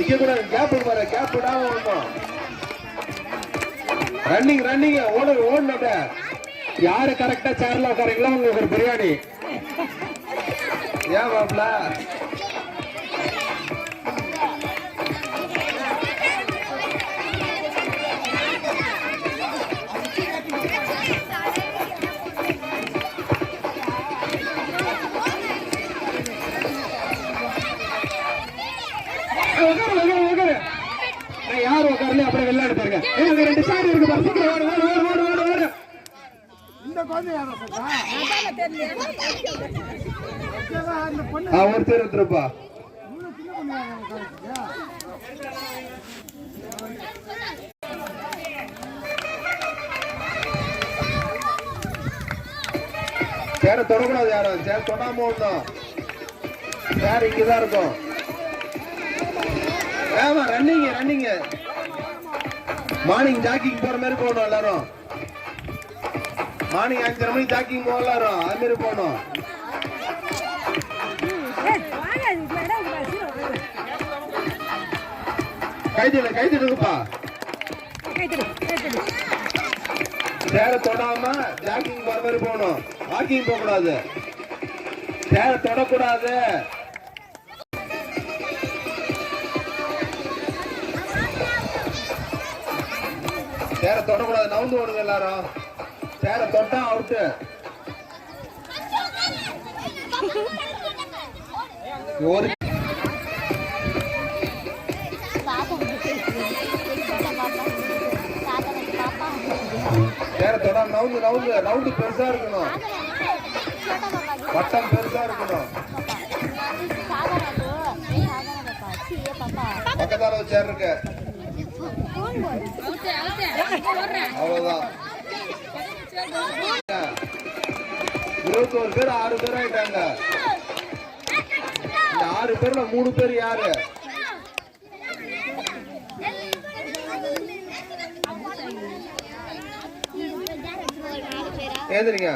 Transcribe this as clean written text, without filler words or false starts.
நிக்க கூடாது. கேப் பாரு, கேப் விடாம ஓடணும். ரன்னிங் ஓடணும். யாரு கரெக்டா சேர்ல உட்காரீங்களோ உங்களுக்கு ஒரு பிரியாணி. ஏன் மாப்ள யாரு உட்காரல அப்புறம் வெளில எடுப்பாருங்க. 2 சார் இருக்கு பாரு. சீக்கிரம் ஓடு. இந்த குழந்தை யாரோ சொல்றா? ஒருத்தர் ஒருத்தருப்பா. சேர தொடக்கூடாது. யாரும் சேர் தொடாம ஓடணும். சேர் இங்கதான் இருக்கும். ஆமா ரன்னிங் மார்னிங் ஜாக்கிங் போற மாதிரி போகணும். எல்லாரும் மார்னிங் 5:30 மணிக்கு ஜாக்கிங் போக எல்லாரும் அது மாதிரி போகணும். கைதிடுப்பா. சேர தொடாம ஜாக்கிங் போற மாதிரி போகணும். வாக்கிங் போக கூடாது. சேர தொடக்கூடாது. சேர தொடக்கூடாது. நவுந்து ஓடுங்க எல்லாரும். சேர தொட்டா அவுட்டு. ஒரு சேர தொடாம நவுந்து ரவுண்டு பெருசா இருக்கணும். வட்டம் பெருசா இருக்கணும். பக்கத்தால ஒரு சேர் இருக்கு. அவ்வளவுதான். 21 பேர் 6 பேர் ஆயிட்டாங்க. இந்த 6 பேர்ல 3 பேர் யாரு? ஏந்திரிங்க.